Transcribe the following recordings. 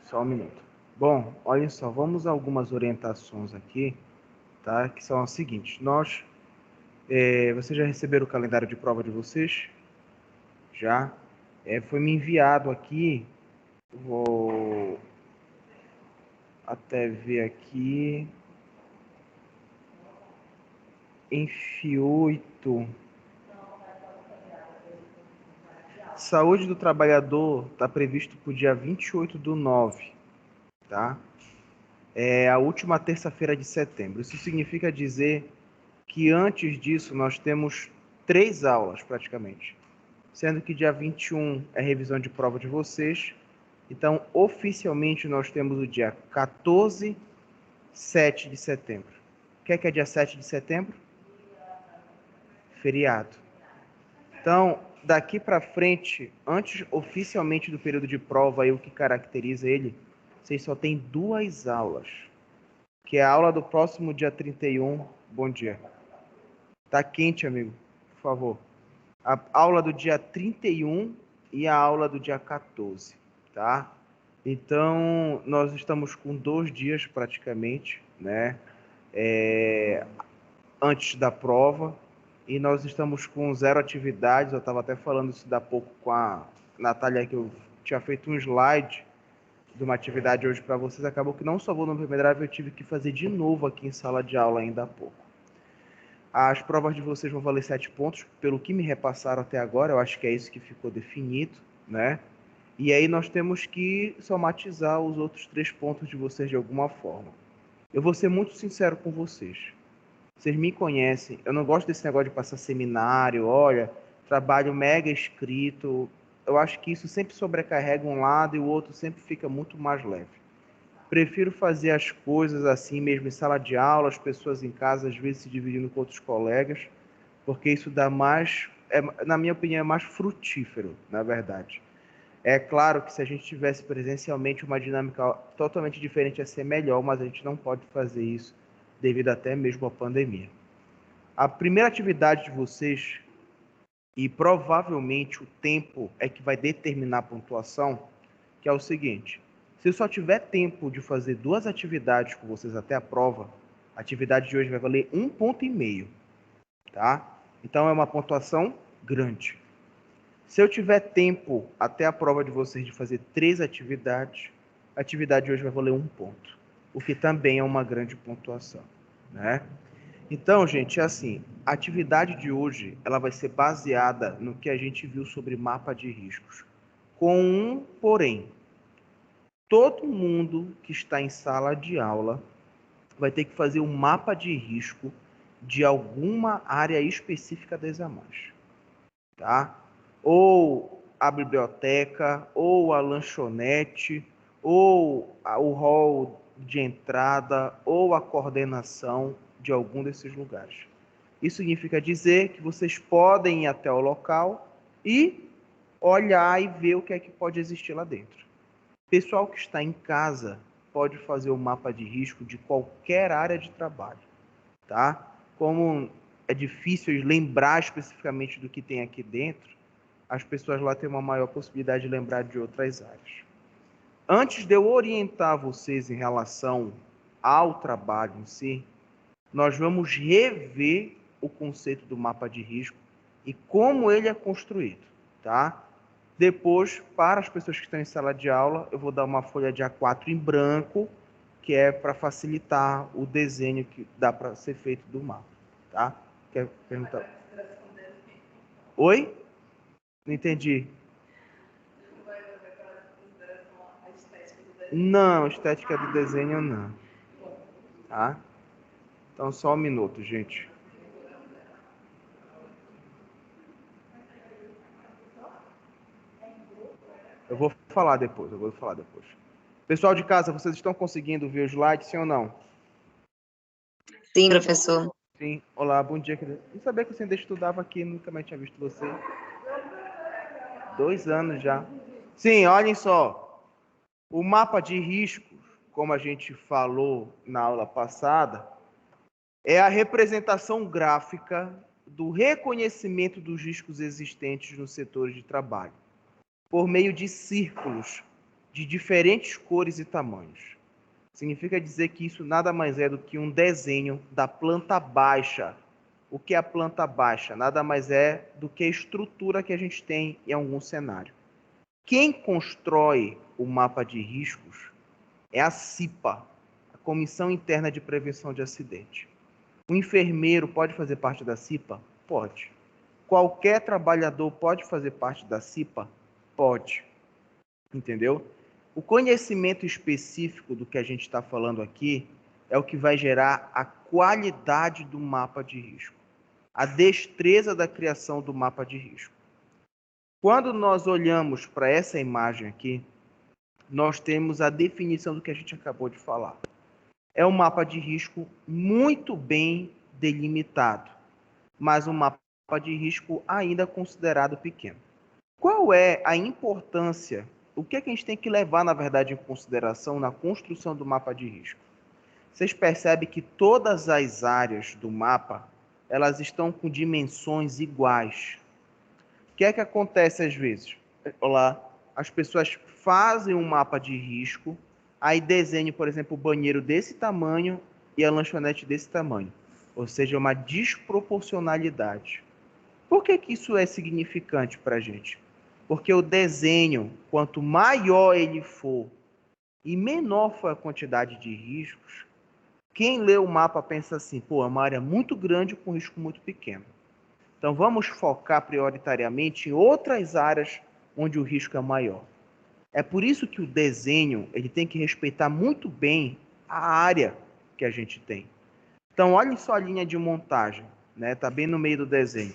Só um minuto. Bom, olhem só, vamos a algumas orientações aqui, tá? Que são as seguintes. Vocês já receberam o calendário de prova de vocês? Já? Foi me enviado aqui, vou até ver aqui, em F8. Saúde do trabalhador está previsto para o dia 28/9, tá? É a última terça-feira de setembro. Isso significa dizer que antes disso nós temos 3 aulas praticamente, sendo que dia 21 é revisão de prova de vocês. Então, oficialmente, nós temos o dia 14, 7 de setembro. O que é dia 7 de setembro? Feriado. Então, daqui para frente, antes oficialmente do período de prova, aí, o que caracteriza ele, vocês só têm 2 aulas, que é a aula do próximo dia 31. Bom dia. Tá quente, amigo, por favor. A aula do dia 31 e a aula do dia 14, tá? Então, nós estamos com 2 dias praticamente, né? Antes da prova, e nós estamos com 0 atividades. Eu estava até falando isso da pouco com a Natália, que eu tinha feito um slide de uma atividade hoje para vocês. Acabou que não só vou no primeiro drive, eu tive que fazer de novo aqui em sala de aula ainda há pouco. As provas de vocês vão valer 7 pontos, pelo que me repassaram até agora. Eu acho que é isso que ficou definido, né? E aí nós temos que somatizar os outros 3 pontos de vocês de alguma forma. Eu vou ser muito sincero com vocês. Vocês me conhecem, eu não gosto desse negócio de passar seminário, olha, trabalho mega escrito. Eu acho que isso sempre sobrecarrega um lado e o outro sempre fica muito mais leve. Prefiro fazer as coisas assim mesmo em sala de aula, as pessoas em casa, às vezes se dividindo com outros colegas, porque isso dá mais, na minha opinião, é mais frutífero, na verdade. É claro que se a gente tivesse presencialmente uma dinâmica totalmente diferente ia ser melhor, mas a gente não pode fazer isso devido até mesmo à pandemia. A primeira atividade de vocês, e provavelmente o tempo é que vai determinar a pontuação, que é o seguinte: se eu só tiver tempo de fazer 2 atividades com vocês até a prova, a atividade de hoje vai valer 1,5 ponto, tá? Então é uma pontuação grande. Se eu tiver tempo até a prova de vocês de fazer 3 atividades, a atividade de hoje vai valer 1 ponto, o que também é uma grande pontuação, né? Então, gente, é assim, a atividade de hoje, ela vai ser baseada no que a gente viu sobre mapa de riscos, com um porém. Todo mundo que está em sala de aula vai ter que fazer um mapa de risco de alguma área específica das EMAs, tá? Ou a biblioteca, ou a lanchonete, ou o hall de entrada, ou a coordenação de algum desses lugares. Isso significa dizer que vocês podem ir até o local e olhar e ver o que é que pode existir lá dentro. Pessoal que está em casa pode fazer o mapa de risco de qualquer área de trabalho, tá? Como é difícil lembrar especificamente do que tem aqui dentro, as pessoas lá têm uma maior possibilidade de lembrar de outras áreas. Antes de eu orientar vocês em relação ao trabalho em si, nós vamos rever o conceito do mapa de risco e como ele é construído, tá? Depois, para as pessoas que estão em sala de aula, eu vou dar uma folha de A4 em branco, que é para facilitar o desenho que dá para ser feito do mapa, tá? Quer perguntar? Oi? Não entendi. Não, estética do desenho não, tá? Então só um minuto, gente. Eu vou falar depois. Pessoal de casa, vocês estão conseguindo ver os slides, sim ou não? Sim, professor. Sim. Olá, bom dia. Não sabia que você ainda estudava aqui, nunca mais tinha visto você. 2 anos já. Sim, olhem só. O mapa de riscos, como a gente falou na aula passada, é a representação gráfica do reconhecimento dos riscos existentes nos setores de trabalho, por meio de círculos de diferentes cores e tamanhos. Significa dizer que isso nada mais é do que um desenho da planta baixa. O que é a planta baixa? Nada mais é do que a estrutura que a gente tem em algum cenário. Quem constrói o mapa de riscos é a CIPA, a Comissão Interna de Prevenção de Acidente. O enfermeiro pode fazer parte da CIPA? Pode. Qualquer trabalhador pode fazer parte da CIPA? Pode. Entendeu? O conhecimento específico do que a gente está falando aqui é o que vai gerar a qualidade do mapa de risco, a destreza da criação do mapa de risco. Quando nós olhamos para essa imagem aqui, nós temos a definição do que a gente acabou de falar. É um mapa de risco muito bem delimitado, mas um mapa de risco ainda considerado pequeno. Qual é a importância? O que é que a gente tem que levar, na verdade, em consideração na construção do mapa de risco? Vocês percebem que todas as áreas do mapa, elas estão com dimensões iguais. O que é que acontece às vezes? Olá, as pessoas fazem um mapa de risco, aí desenham, por exemplo, o banheiro desse tamanho e a lanchonete desse tamanho. Ou seja, uma desproporcionalidade. Por que que isso é significante para a gente? Porque o desenho, quanto maior ele for e menor for a quantidade de riscos, quem lê o mapa pensa assim, pô, é uma área muito grande com risco muito pequeno. Então vamos focar prioritariamente em outras áreas onde o risco é maior. É por isso que o desenho ele tem que respeitar muito bem a área que a gente tem. Então olhem só a linha de montagem, né? Tá bem no meio do desenho.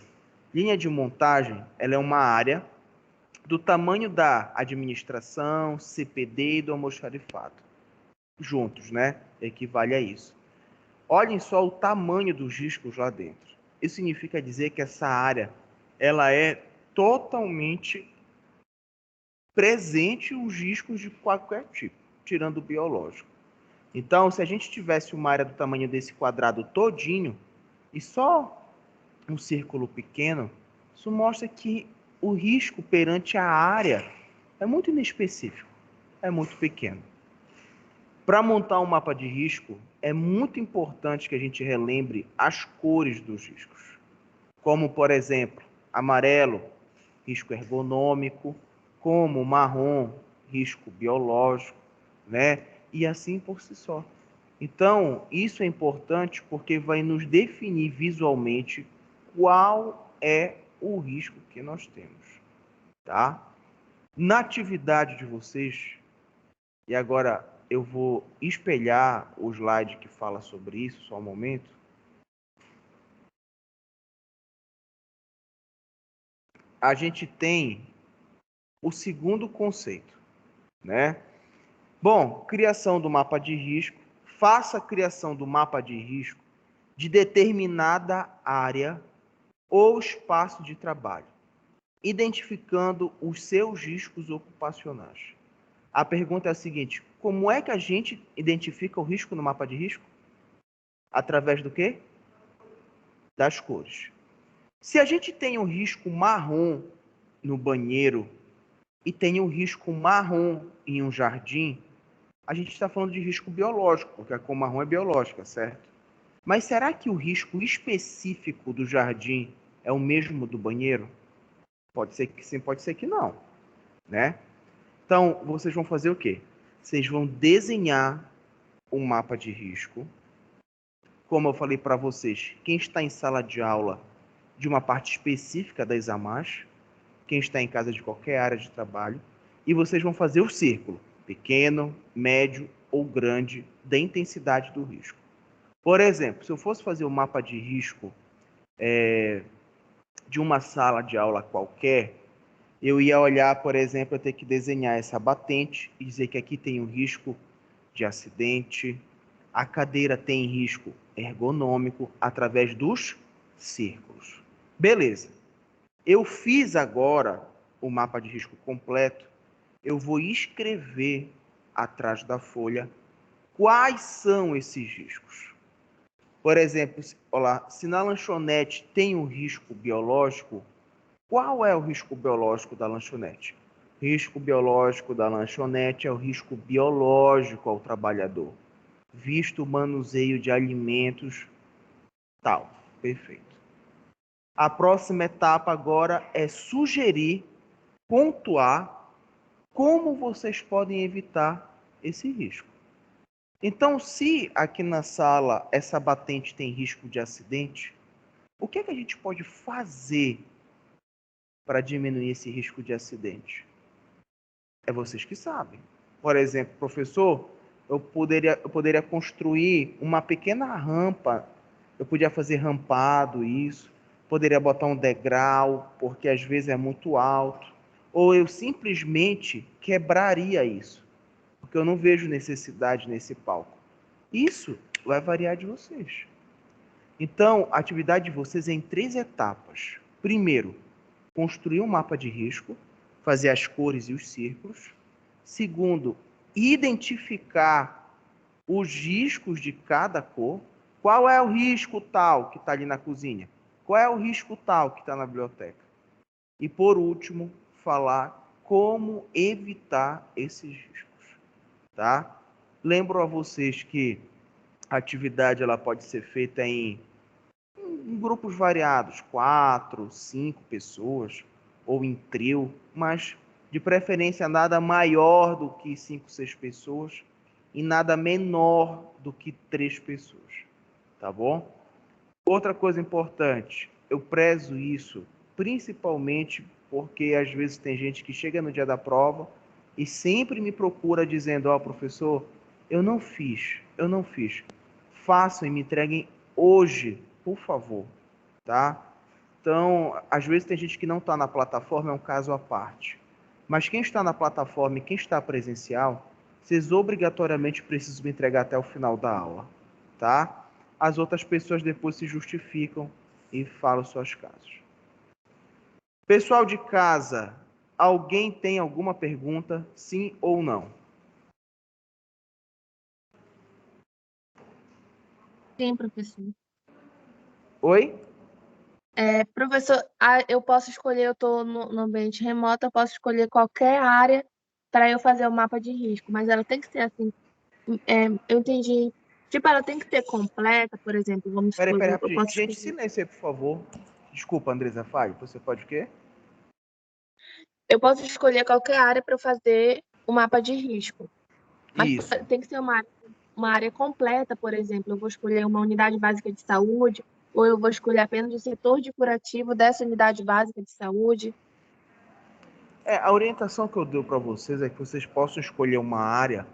Linha de montagem, ela é uma área do tamanho da administração, CPD e do almoxarifado. Juntos, né? Equivale a isso. Olhem só o tamanho dos riscos lá dentro. Isso significa dizer que essa área ela é totalmente presente os riscos de qualquer tipo, tirando o biológico. Então, se a gente tivesse uma área do tamanho desse quadrado todinho e só um círculo pequeno, isso mostra que o risco perante a área é muito inespecífico, é muito pequeno. Para montar um mapa de risco, é muito importante que a gente relembre as cores dos riscos. Como, por exemplo, amarelo, risco ergonômico, como marrom, risco biológico, né? E assim por si só. Então, isso é importante porque vai nos definir visualmente qual é o risco que nós temos, tá? Na atividade de vocês, e agora eu vou espelhar o slide que fala sobre isso, só um momento. A gente tem o segundo conceito, né? Bom, criação do mapa de risco. Faça a criação do mapa de risco de determinada área ou espaço de trabalho, identificando os seus riscos ocupacionais. A pergunta é a seguinte: como é que a gente identifica o risco no mapa de risco? Através do quê? Das cores. Se a gente tem um risco marrom no banheiro e tem um risco marrom em um jardim, a gente está falando de risco biológico, porque a cor marrom é biológica, certo? Mas será que o risco específico do jardim é o mesmo do banheiro? Pode ser que sim, pode ser que não, né? Então, vocês vão fazer o quê? Vocês vão desenhar um mapa de risco. Como eu falei para vocês, quem está em sala de aula de uma parte específica das AMAs, quem está em casa de qualquer área de trabalho, e vocês vão fazer o círculo, pequeno, médio ou grande, da intensidade do risco. Por exemplo, se eu fosse fazer o mapa de risco de uma sala de aula qualquer, eu ia olhar, por exemplo, eu ter que desenhar essa batente e dizer que aqui tem um risco de acidente, a cadeira tem risco ergonômico através dos círculos. Beleza. Eu fiz agora o mapa de risco completo, eu vou escrever atrás da folha quais são esses riscos. Por exemplo, olá, se na lanchonete tem um risco biológico, qual é o risco biológico da lanchonete? Risco biológico da lanchonete é o risco biológico ao trabalhador, visto o manuseio de alimentos, tal. Perfeito. A próxima etapa agora é sugerir, pontuar como vocês podem evitar esse risco. Então, se aqui na sala essa batente tem risco de acidente, o que é que a gente pode fazer para diminuir esse risco de acidente? É vocês que sabem. Por exemplo, professor, eu poderia construir uma pequena rampa, eu podia fazer rampado isso, poderia botar um degrau, porque às vezes é muito alto, ou eu simplesmente quebraria isso, porque eu não vejo necessidade nesse palco. Isso vai variar de vocês. Então, a atividade de vocês é em 3 etapas. Primeiro, construir um mapa de risco, fazer as cores e os círculos. Segundo, identificar os riscos de cada cor. Qual é o risco tal que está ali na cozinha? Qual é o risco tal que está na biblioteca? E por último, falar como evitar esses riscos, tá? Lembro a vocês que a atividade ela pode ser feita em grupos variados, 4, 5 pessoas, ou em trio, mas de preferência nada maior do que 5, 6 pessoas e nada menor do que 3 pessoas, tá bom? Outra coisa importante, eu prezo isso principalmente porque às vezes tem gente que chega no dia da prova e sempre me procura dizendo, ó, professor, eu não fiz. Façam e me entreguem hoje, por favor, tá? Então, às vezes tem gente que não está na plataforma, é um caso à parte. Mas quem está na plataforma e quem está presencial, vocês obrigatoriamente precisam me entregar até o final da aula, tá? As outras pessoas depois se justificam e falam suas casos. Pessoal de casa, alguém tem alguma pergunta, sim ou não? Sim, professor. Oi? Professor, eu posso escolher, eu estou no ambiente remoto, eu posso escolher qualquer área para eu fazer o mapa de risco, mas ela tem que ser assim, eu entendi. Tipo, ela tem que ser completa, por exemplo, vamos Peraí, supor, peraí, eu rapidinho. posso Gente, escolher, silêncio aí, por favor. Desculpa, Andresa Falho. Você pode o quê? eu posso escolher qualquer área para eu fazer o mapa de risco, mas Isso. tem que ser uma área completa, por exemplo, eu vou escolher uma unidade básica de saúde, ou eu vou escolher apenas o setor de curativo dessa unidade básica de saúde. A orientação que eu dou para vocês é que vocês possam escolher uma área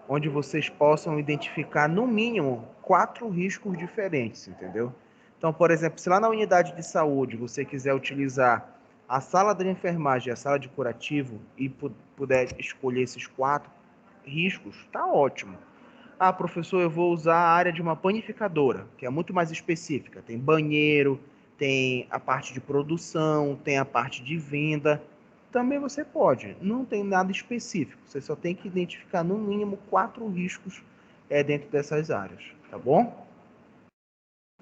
onde vocês possam identificar, no mínimo, 4 riscos diferentes, entendeu? Então, por exemplo, se lá na unidade de saúde você quiser utilizar a sala de enfermagem e a sala de curativo e puder escolher esses 4 riscos, tá ótimo. Ah, professor, eu vou usar a área de uma panificadora, que é muito mais específica. Tem banheiro, tem a parte de produção, tem a parte de venda. Também você pode. Não tem nada específico. Você só tem que identificar no mínimo 4 riscos dentro dessas áreas. Tá bom?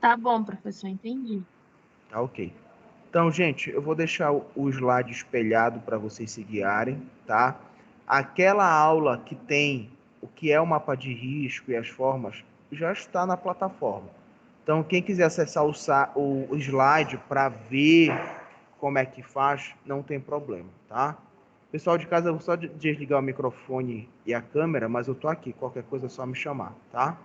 Tá bom, professor, entendi. Tá ok. Então, gente, eu vou deixar o slide espelhado para vocês se guiarem, tá? Aquela aula que tem o que é o mapa de risco e as formas já está na plataforma. Então, quem quiser acessar o slide para ver como é que faz, não tem problema, tá? Pessoal de casa, eu vou só desligar o microfone e a câmera, mas eu tô aqui. Qualquer coisa é só me chamar, tá?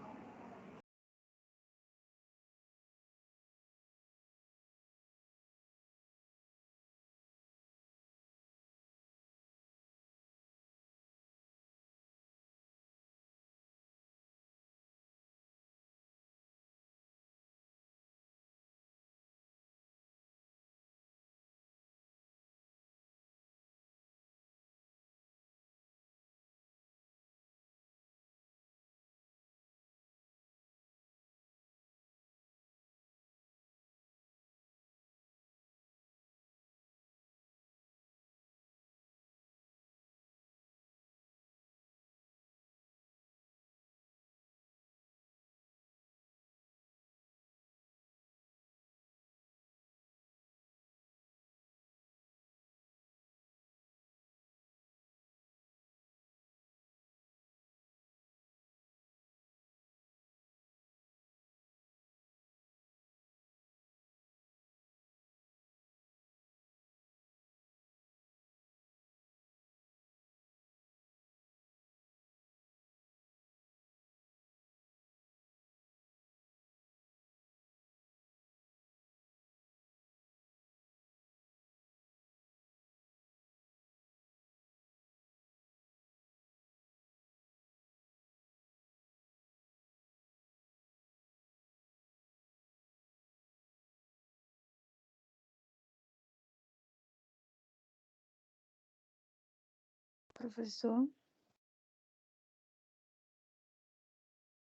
professor.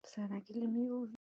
Será que ele me ouve?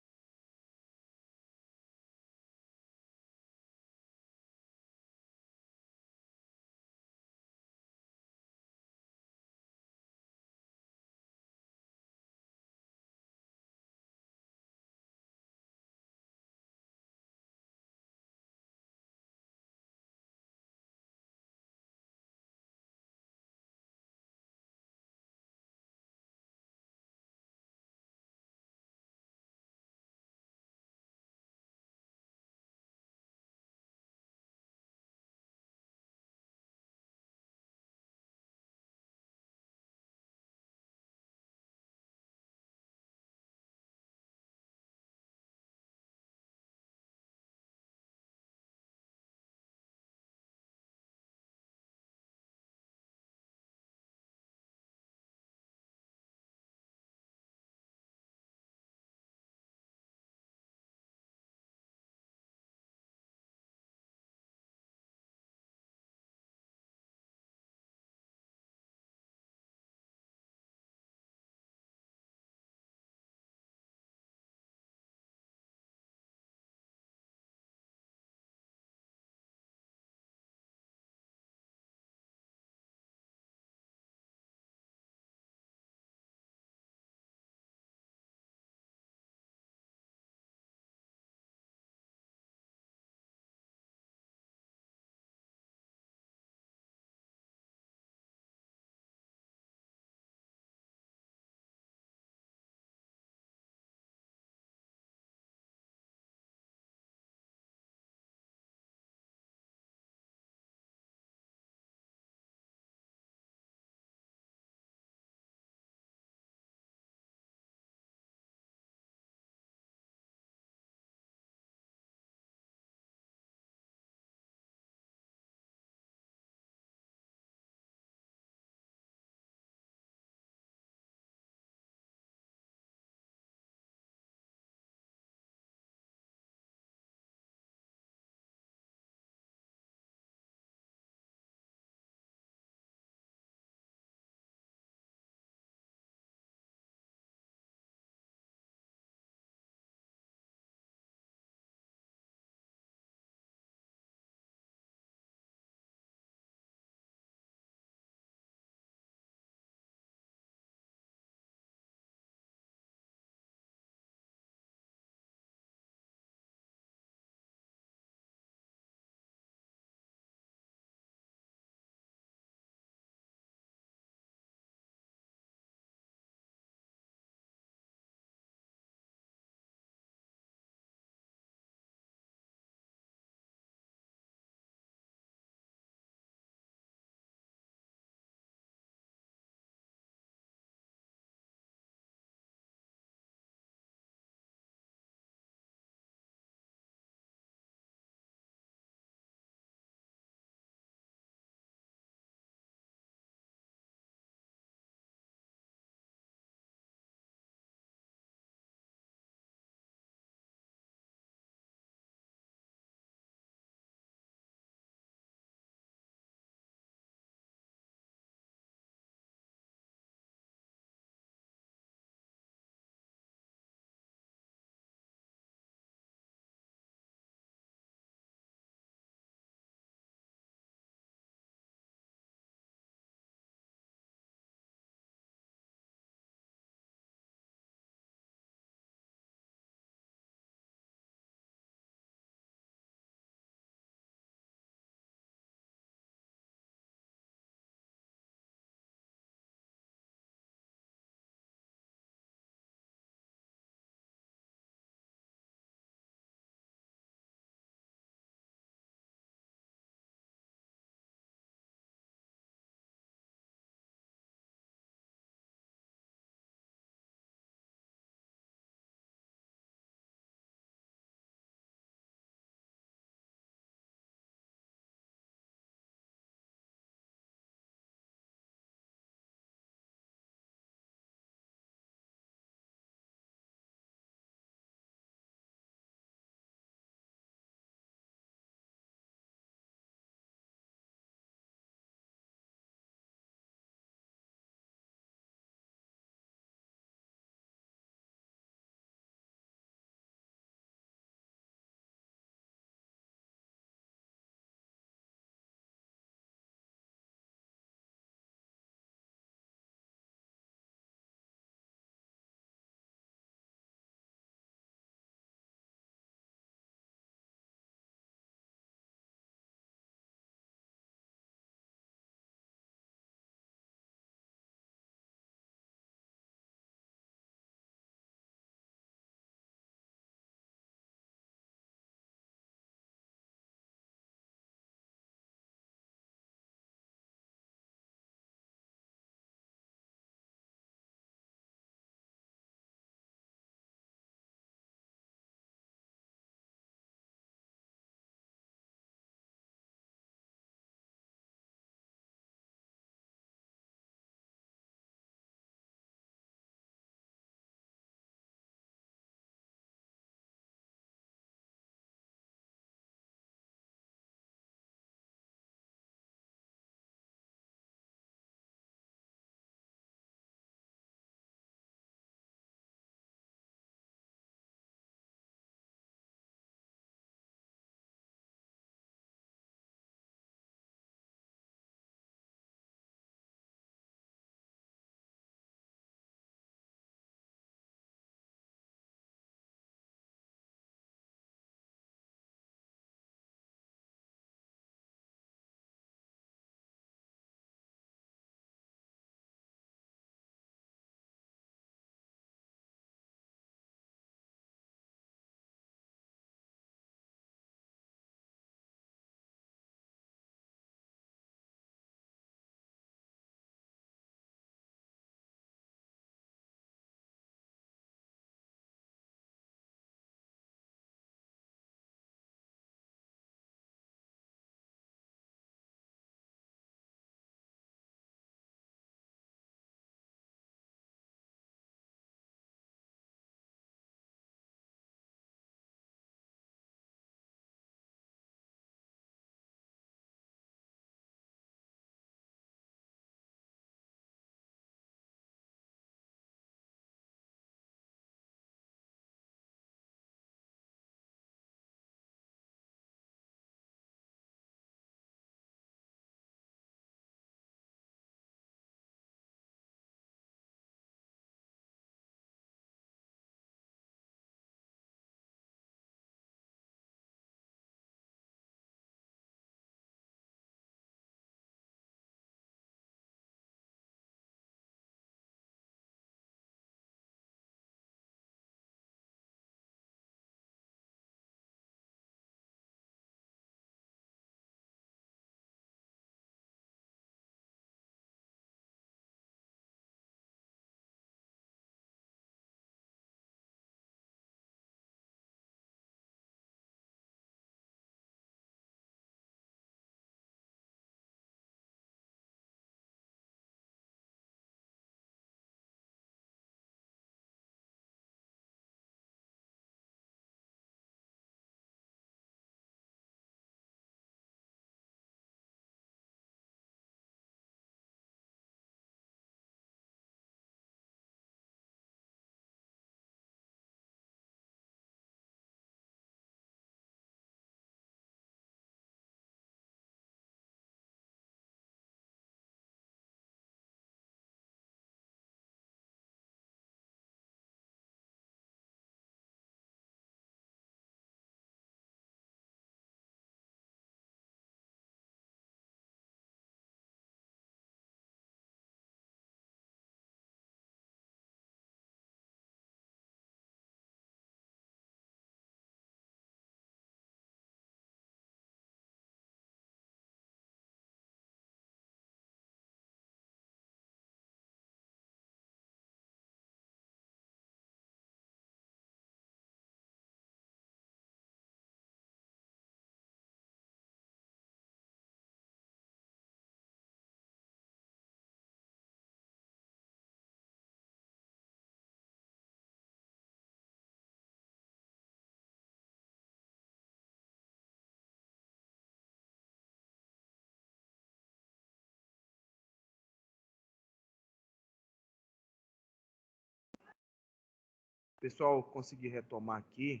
Pessoal, consegui retomar aqui.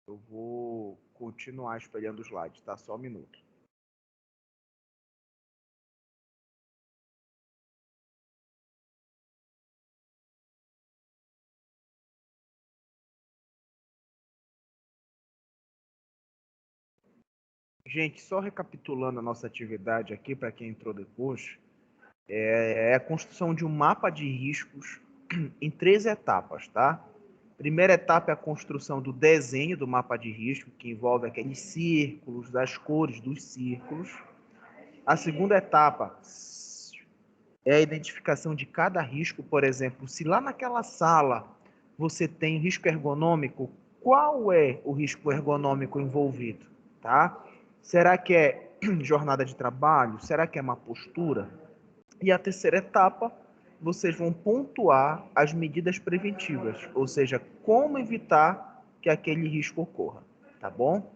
Eu vou continuar espelhando os slides, tá? Só um minuto. Gente, só recapitulando a nossa atividade aqui, para quem entrou depois, é a construção de um mapa de riscos em 3 etapas, tá? Primeira etapa é a construção do desenho do mapa de risco, que envolve aqueles círculos, as cores dos círculos. A segunda etapa é a identificação de cada risco, por exemplo, se lá naquela sala você tem risco ergonômico, qual é o risco ergonômico envolvido, tá? Será que é jornada de trabalho? Será que é má postura? E a terceira etapa, vocês vão pontuar as medidas preventivas, ou seja, como evitar que aquele risco ocorra, tá bom?